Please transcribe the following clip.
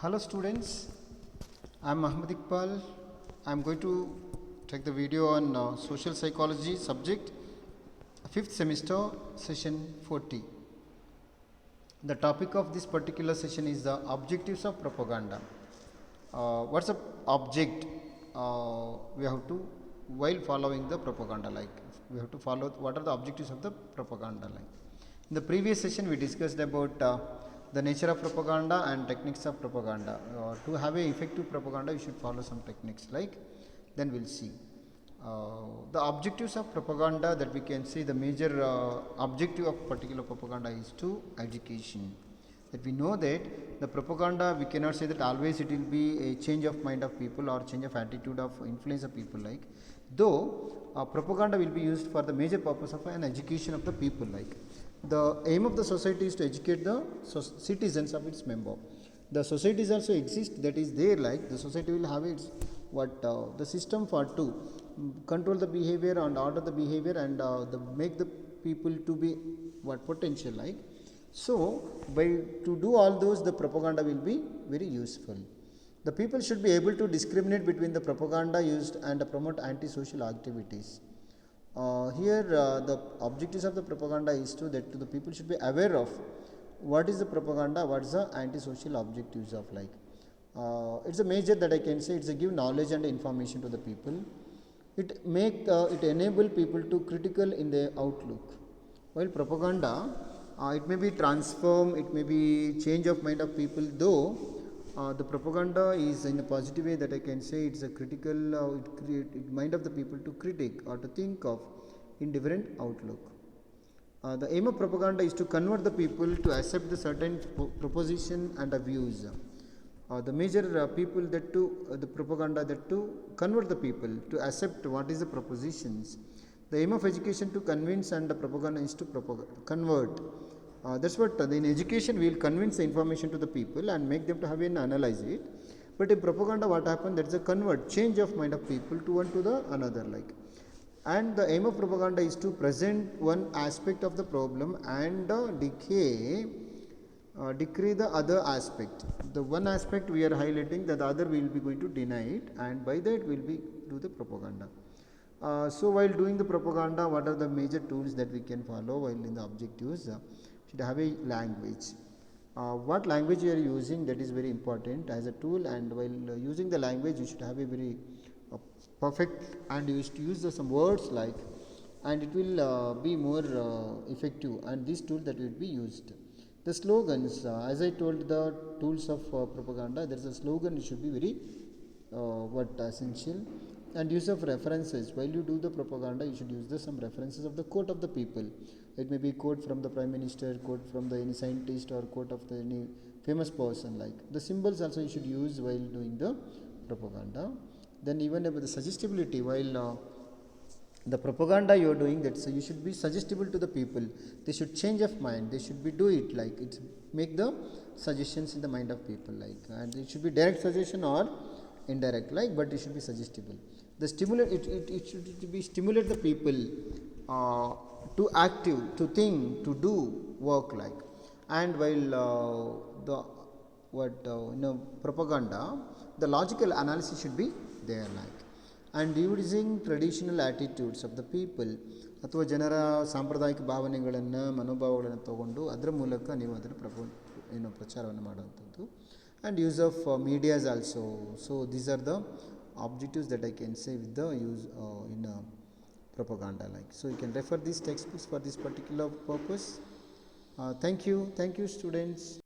Hello students, I am Muhammad Iqbal. I am going to take the video on social psychology subject, 5th semester, session 40. The topic of this particular session is the objectives of propaganda. What's the object we have to, while following the propaganda, like we have to follow what are the objectives of the propaganda. Like in the previous session we discussed about the nature of propaganda and techniques of propaganda. To have a effective propaganda you should follow some techniques, like then we'll see the objectives of propaganda. That we can see the major objective of particular propaganda is to education. That we know that the propaganda, we cannot say that always it will be a change of mind of people or change of attitude of influence of people, like though propaganda will be used for the major purpose of an education of the people. Like the aim of the society is to educate the citizens of its member. The societies also exist, that is there, like the society will have its the system for to control the behavior and order the behavior and make the people to be potential, like so by to do all those the propaganda will be very useful. The people should be able to discriminate between the propaganda used and promote anti-social activities. Here the objectives of the propaganda is to that the people should be aware of what is the propaganda, what is the anti-social objectives of, like it's a major that I can say it's a give knowledge and information to the people. It make it enable people to critical in their outlook. While propaganda, it may be transform, it may be change of mind of people, though the propaganda is in a positive way that I can say it's a critical, it mind of the people to critic or to think of in different outlook. The aim of propaganda is to convert the people to accept the certain proposition and views. The major people that to the propaganda that to convert the people to accept what is the propositions. The aim of education to convince and the propaganda is to convert. That's what in education we will convince the information to the people and make them to have an analyze it. But in propaganda what happened, that's a convert, change of mind of people to one to the another, like. And the aim of propaganda is to present one aspect of the problem and decree the other aspect. The one aspect we are highlighting, that the other we will be going to deny it, and by that we will be do the propaganda. So while doing the propaganda, what are the major tools that we can follow while in the objectives? Should have a language. What language you are using, that is very important as a tool, and while using the language you should have a very perfect, and you should use some words, like, and it will be more effective, and this tool that will be used. The slogans, as I told, the tools of propaganda, there is a slogan, it should be very essential. And use of references. While you do the propaganda, you should use some references of the quote of the people. It may be quote from the prime minister, quote from the any scientist, or quote of the any famous person. Like the symbols also you should use while doing the propaganda. Then even about the suggestibility, while the propaganda you are doing, that so you should be suggestible to the people. They should change of mind. They should be do it, like it's make the suggestions in the mind of people, like, and it should be direct suggestion or indirect, like, but it should be suggestible. The stimulate it should be stimulate the people to active, to think, to do work, like. And while the propaganda, the logical analysis should be there, like. And using traditional attitudes of the people, ಅಥವಾ ಜನರ ಸಾಂಪ್ರದಾಯಿಕ ಭಾವನೆಗಳನ್ನು ಮನೋಭಾವಗಳನ್ನು ತಗೊಂಡು ಅದರ ಮೂಲಕ ನೀವು ಅದನ್ನು ಪ್ರಚಾರವನ್ನು ಮಾಡುವಂಥದ್ದು. And use of medias also. So these are the objectives that I can say with the use in propaganda, like. So you can refer these textbooks for this particular purpose. Thank you students.